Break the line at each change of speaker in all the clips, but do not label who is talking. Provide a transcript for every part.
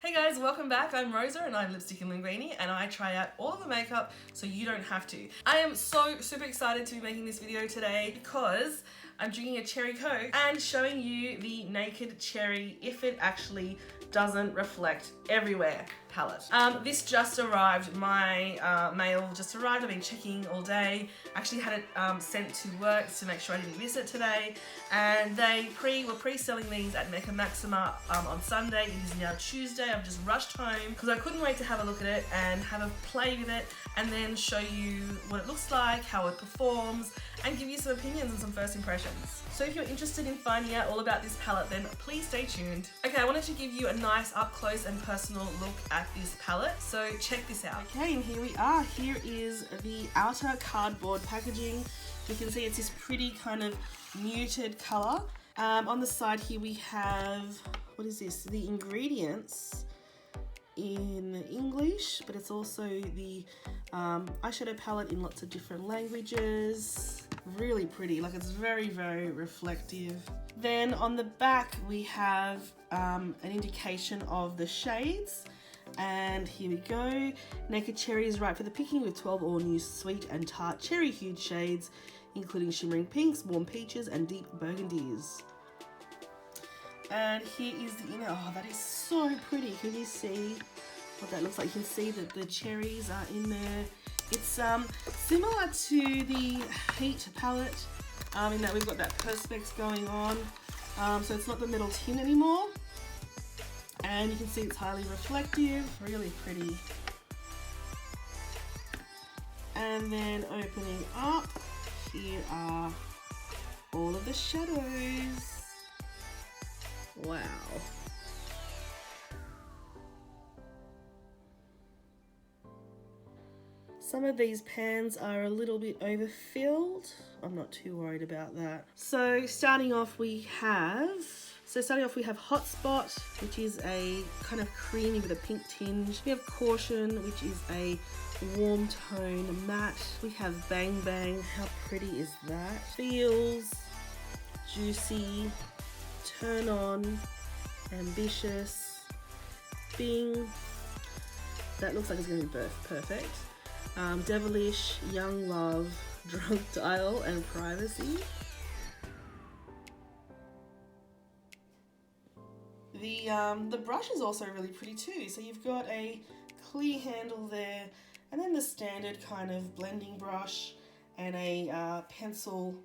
Hey guys, welcome back. I'm Rosa and I'm Lipstick and Linguine and I try out all of the makeup so you don't have to. I am so super excited to be making this video today because I'm drinking a cherry coke and showing you the Naked Cherry If It Actually Doesn't Reflect Everywhere palette. This just arrived, my mail just arrived. I've been checking all day. Actually had it sent to work to make sure I didn't miss it today. And they were pre-selling these at Mecca Maxima on Sunday. It is now Tuesday. I've just rushed home because I couldn't wait to have a look at it and have a play with it and then show you what it looks like, how it performs, and give you some opinions and some first impressions. So if you're interested in finding out all about this palette, then please stay tuned. Okay, I wanted to give you a nice up close and personal look at this palette, so check this out. Okay, and here we are. Here is the outer cardboard packaging. You can see it's this pretty kind of muted color. On the side here we have, what is this? The ingredients in English, but it's also the eyeshadow palette in lots of different languages. Really pretty, like it's very, very reflective. Then on the back we have an indication of the shades. And here we go. Naked Cherry is right for the picking with 12 all new sweet and tart cherry hued shades, including shimmering pinks, warm peaches, and deep burgundies. And here is the inner. Oh, that is so pretty. Can you see what that looks like? You can see that the cherries are in there. It's similar to the Heat palette in that we've got that perspex going on. So it's not the metal tin anymore. And you can see it's highly reflective, really pretty. And then opening up, here are all of the shadows. Wow. Some of these pans are a little bit overfilled. I'm not too worried about that. So starting off we have Hotspot, which is a kind of creamy with a pink tinge. We have Caution, which is a warm tone matte. We have Bang Bang, how pretty is that? Feels, Juicy, Turn On, Ambitious, Bing, that looks like it's going to be perfect. Devilish, Young Love, Drunk Dial, and Privacy. The brush is also really pretty too. So you've got a clear handle there, and then the standard kind of blending brush and a pencil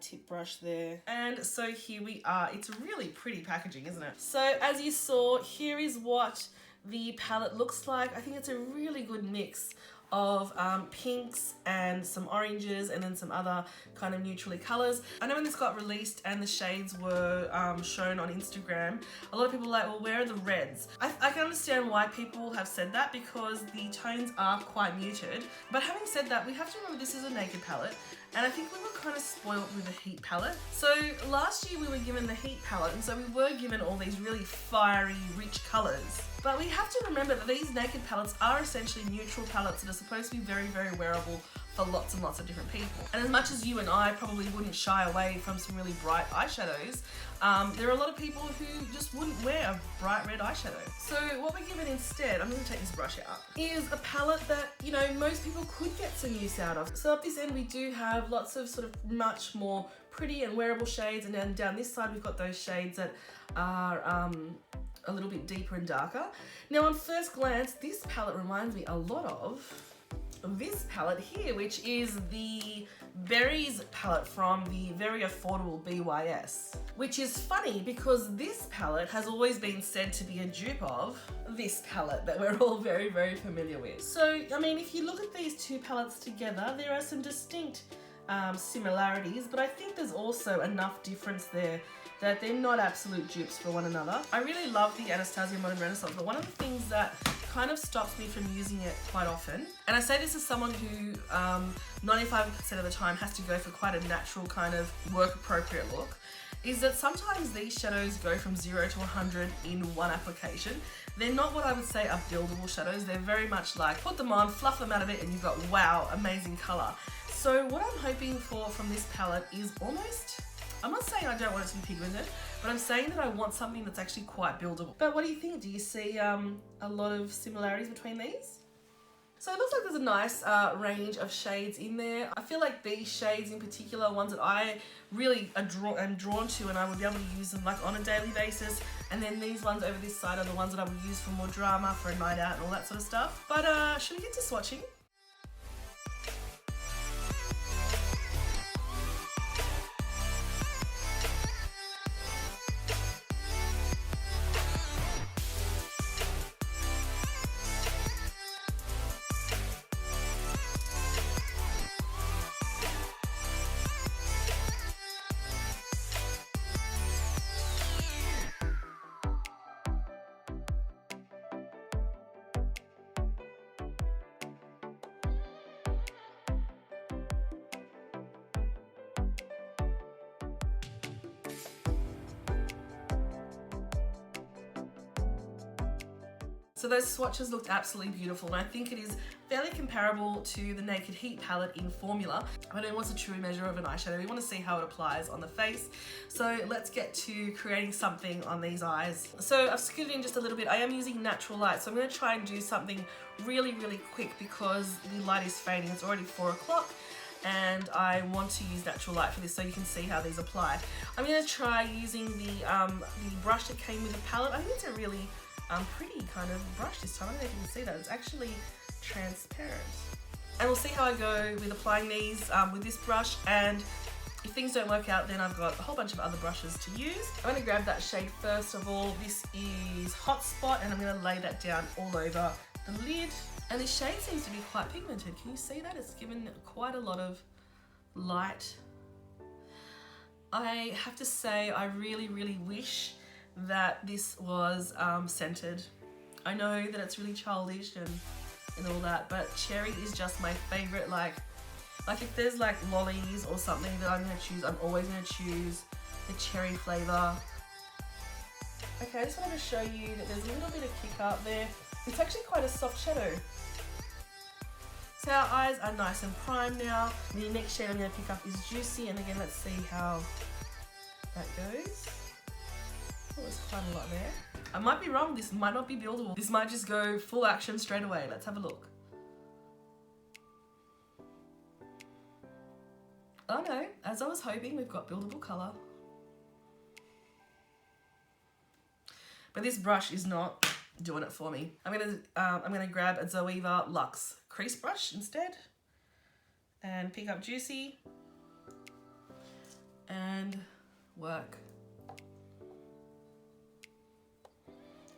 tip brush there. And so here we are. It's really pretty packaging, isn't it? So as you saw, here is what the palette looks like. I think it's a really good mix of pinks and some oranges and then some other kind of neutrally colors. I know when this got released and the shades were shown on Instagram, a lot of people were like, well, where are the reds? I can understand why people have said that because the tones are quite muted. But having said that, we have to remember this is a Naked palette, and I think we were kind of spoiled with the Heat palette. So last year we were given the Heat palette, and so we were given all these really fiery, rich colors. But we have to remember that these Naked palettes are essentially neutral palettes that are supposed to be very, very wearable for lots and lots of different people. And as much as you and I probably wouldn't shy away from some really bright eyeshadows, there are a lot of people who just wouldn't wear a bright red eyeshadow. So what we're given instead, I'm going to take this brush out, is a palette that, you know, most people could get some use out of. So up this end we do have lots of sort of much more pretty and wearable shades, and then down this side we've got those shades that are a little bit deeper and darker. Now on first glance, this palette reminds me a lot of this palette here, which is the Berries palette from the very affordable BYS. Which is funny because this palette has always been said to be a dupe of this palette that we're all very, very familiar with. So, I mean, if you look at these two palettes together, there are some distinct similarities, but I think there's also enough difference there that they're not absolute dupes for one another. I really love the Anastasia Modern Renaissance, but one of the things that kind of stops me from using it quite often, and I say this as someone who 95% of the time has to go for quite a natural kind of work appropriate look, is that sometimes these shadows go from 0 to 100 in one application. They're not what I would say are buildable shadows. They're very much like put them on, fluff them out of it, and you've got wow, amazing color. So what I'm hoping for from this palette is almost, I'm not saying I don't want it to be pigmented, but but I'm saying that I want something that's actually quite buildable. But what do you think? Do you see a lot of similarities between these? So it looks like there's a nice range of shades in there. I feel like these shades in particular are ones that I really am drawn to, and I would be able to use them like on a daily basis. And then these ones over this side are the ones that I would use for more drama, for a night out and all that sort of stuff. But should we get to swatching? So those swatches looked absolutely beautiful, and I think it is fairly comparable to the Naked Heat palette in formula. But it was a true measure of an eyeshadow. We want to see how it applies on the face. So let's get to creating something on these eyes. So I've scooted in just a little bit. I am using natural light, so I'm going to try and do something really, really quick because the light is fading. It's already 4 o'clock. And I want to use natural light for this so you can see how these apply. I'm going to try using the brush that came with the palette. I think it's a really pretty kind of brush this time. I don't know if you can see that. It's actually transparent. And we'll see how I go with applying these with this brush, and if things don't work out, then I've got a whole bunch of other brushes to use. I'm going to grab that shade first of all. This is Hot Spot, and I'm going to lay that down all over the lid. And this shade seems to be quite pigmented. Can you see that? It's given quite a lot of light. I have to say, I really, really wish that this was scented. I know that it's really childish and all that, but cherry is just my favorite. Like if there's like lollies or something that I'm gonna choose, I'm always gonna choose the cherry flavor. Okay, I just wanted to show you that there's a little bit of kick up there. It's actually quite a soft shadow. So our eyes are nice and primed now. The next shade I'm gonna pick up is Juicy, and again, let's see how that goes. Oh, there's quite a lot there. I might be wrong, this might not be buildable. This might just go full action straight away. Let's have a look. Oh no, as I was hoping, we've got buildable colour. But this brush is not doing it for me. I'm gonna grab a Zoeva Luxe crease brush instead and pick up Juicy and work.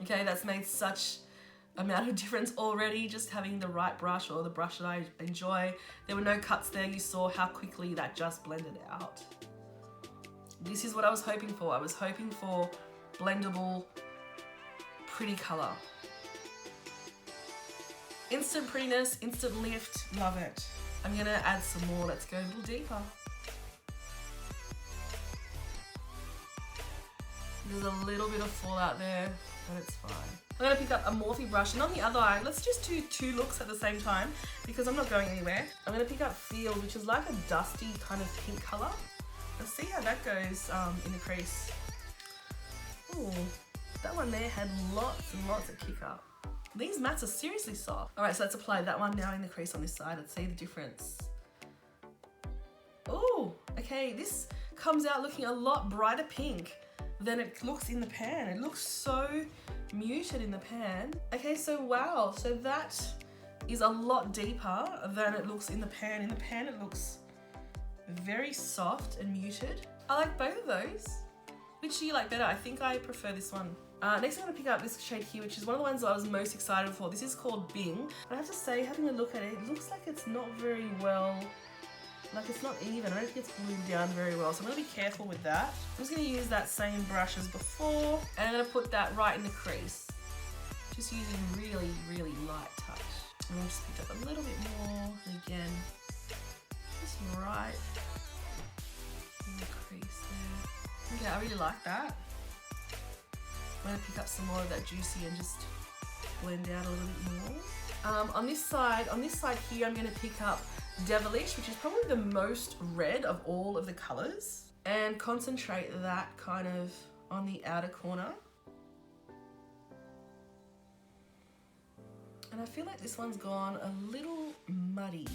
Okay, that's made such amount of difference already, just having the right brush or the brush that I enjoy. There were no cuts there. You saw how quickly that just blended out. This is what I was hoping for. I was hoping for blendable, pretty color. Instant prettiness, instant lift, love it. I'm gonna add some more. Let's go a little deeper. There's a little bit of fallout there, but it's fine. I'm gonna pick up a Morphe brush, and on the other eye, let's just do 2 looks at the same time because I'm not going anywhere. I'm gonna pick up Field, which is like a dusty kind of pink color. Let's see how that goes in the crease. Ooh, that one there had lots and lots of kick up. These mattes are seriously soft. All right, so let's apply that one now in the crease on this side. Let's see the difference. Oh, okay, this comes out looking a lot brighter pink than it looks in the pan. It looks so muted in the pan. Okay, so wow, so that is a lot deeper than it looks in the pan. In the pan, it looks very soft and muted. I like both of those. Which do you like better? I think I prefer this one. Next I'm gonna pick up this shade here, which is one of the ones that I was most excited for. This is called Bing. But I have to say, having a look at it, it looks like it's not very well, like it's not even. I don't think it's glued down very well, so I'm gonna be careful with that. I'm just gonna use that same brush as before, and I'm gonna put that right in the crease. Just using really, really light touch. And I'll just pick up a little bit more, and again, just right in the crease there. Okay, I really like that. I'm gonna pick up some more of that Juicy and just blend out a little bit more. On this side here, I'm gonna pick up Devilish, which is probably the most red of all of the colors, and concentrate that kind of on the outer corner. And I feel like this one's gone a little muddy.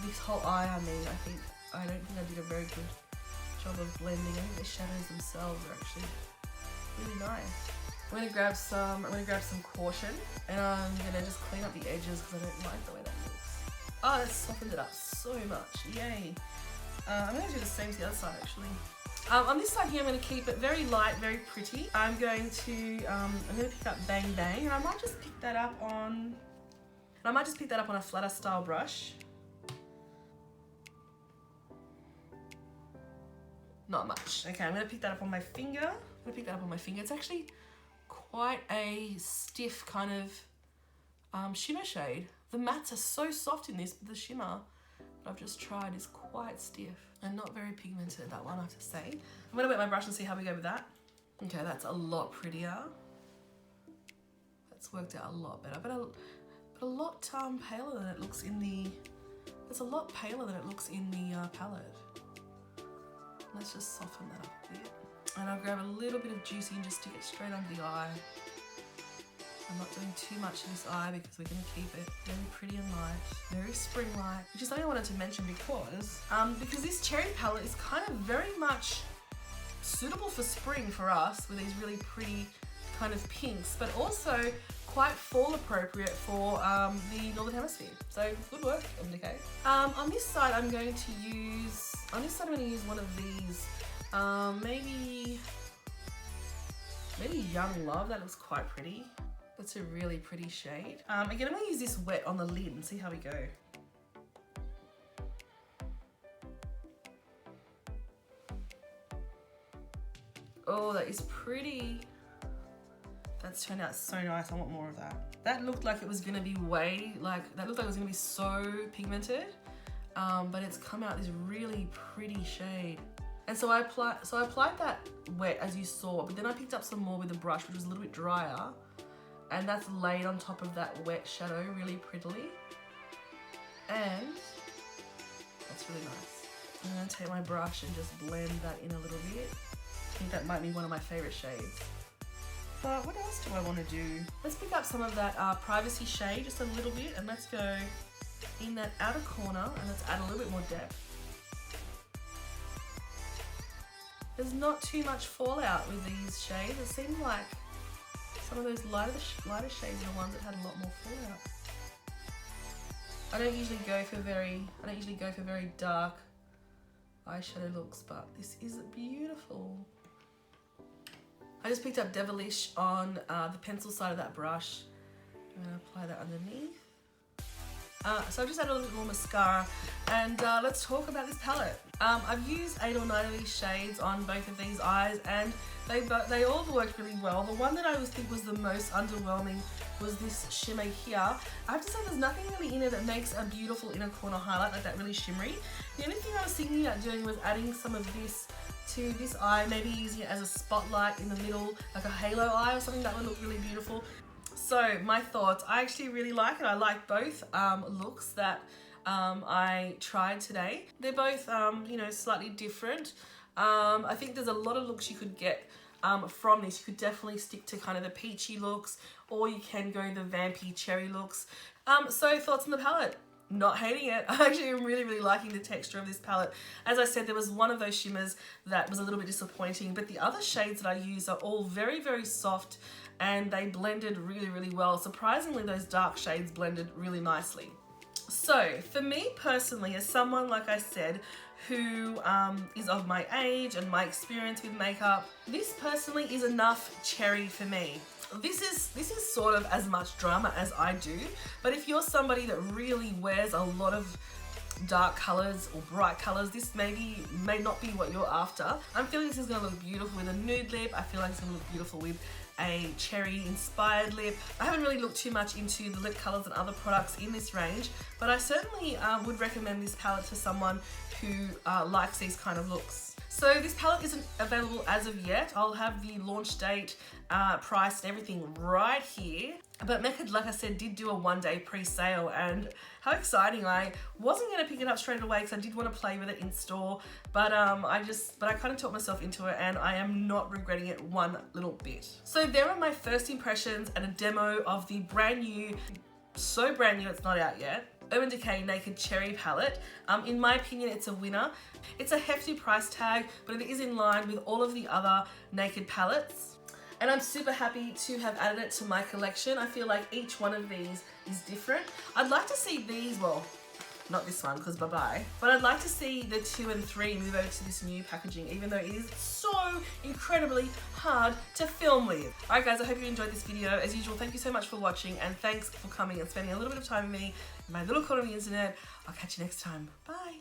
This whole eye, I don't think I did a very good job of blending. I think the shadows themselves are actually really nice. I'm gonna grab some caution, and I'm gonna just clean up the edges because I don't like the way that looks. Oh, that's softened it up so much, yay. I'm gonna do the same to the other side actually. On this side here, I'm going to keep it very light, very pretty. I'm going to pick up Bang Bang, and I might just pick that up on a flatter style brush. Not much. Okay, I'm going to pick that up on my finger. It's actually quite a stiff kind of shimmer shade. The mattes are so soft in this, but the shimmer that I've just tried is quite stiff and not very pigmented, that one, I have to say. I'm gonna wet my brush and see how we go with that. Okay, that's a lot prettier. That's worked out a lot better, but a lot paler than it looks in the, it's a lot paler than it looks in the palette. Let's just soften that up a bit. And I'll grab a little bit of Juicy and just stick it straight under the eye. I'm not doing too much to this eye because we're going to keep it very pretty and light, very spring-like, which is something I wanted to mention because this cherry palette is kind of very much suitable for spring for us with these really pretty kind of pinks, but also quite fall appropriate for the Northern Hemisphere. So good work on Decay. On this side, I'm going to use one of these, maybe Young Love. That looks quite pretty. That's a really pretty shade. Again, I'm gonna use this wet on the lid and see how we go. Oh, that is pretty. That's turned out so nice. I want more of that. That looked like it was gonna be so pigmented, but it's come out this really pretty shade. And so I applied that wet as you saw, but then I picked up some more with a brush, which was a little bit drier. And that's laid on top of that wet shadow really prettily. And that's really nice. I'm gonna take my brush and just blend that in a little bit. I think that might be one of my favorite shades. But what else do I want to do? Let's pick up some of that Privacy shade, just a little bit, and let's go in that outer corner and let's add a little bit more depth. There's not too much fallout with these shades. It seems like some of those lighter shades are the ones that had a lot more fallout. I don't usually go for very dark eyeshadow looks, but this is beautiful. I just picked up Devilish on the pencil side of that brush. I'm gonna apply that underneath. So I've just added a little bit more mascara, and let's talk about this palette. I've used 8 or 9 of these shades on both of these eyes, and they all worked really well. The one that I think was the most underwhelming was this shimmer here. I have to say there's nothing really in it that makes a beautiful inner corner highlight, like that really shimmery. The only thing I was thinking about doing was adding some of this to this eye, maybe using it as a spotlight in the middle, like a halo eye or something. That would look really beautiful. So my thoughts, I actually really like it. I like both looks that I tried today. They're both, you know, slightly different. I think there's a lot of looks you could get from this. You could definitely stick to kind of the peachy looks, or you can go the vampy cherry looks. So thoughts on the palette? Not hating it. I actually am really liking the texture of this palette. As I said, there was one of those shimmers that was a little bit disappointing, but the other shades that I use are all very soft, and they blended really well. Surprisingly, those dark shades blended really nicely. So for me personally, as someone, like I said, who is of my age and my experience with makeup, this personally is enough cherry for me. This is sort of as much drama as I do, but if you're somebody that really wears a lot of dark colors or bright colors, this may not be what you're after. I'm feeling this is going to look beautiful with a nude lip. I feel like it's going to look beautiful with a cherry inspired lip. I haven't really looked too much into the lip colors and other products in this range, but I certainly would recommend this palette to someone who likes these kind of looks. So this palette isn't available as of yet. I'll have the launch date, price and everything right here. But Mecca, like I said, did do a 1-day pre-sale, and how exciting. I wasn't gonna pick it up straight away because I did want to play with it in store, but I kind of talked myself into it, and I am not regretting it one little bit. So there are my first impressions and a demo of the brand new, so brand new it's not out yet, Urban Decay Naked Cherry Palette. In my opinion, it's a winner. It's a hefty price tag, but it is in line with all of the other Naked palettes. And I'm super happy to have added it to my collection. I feel like each one of these is different. I'd like to see these, well, not this one because bye-bye, but I'd like to see the 2 and 3 move over to this new packaging, even though it is so incredibly hard to film with. Alright guys, I hope you enjoyed this video. As usual, thank you so much for watching, and thanks for coming and spending a little bit of time with me in my little corner of the internet. I'll catch you next time. Bye.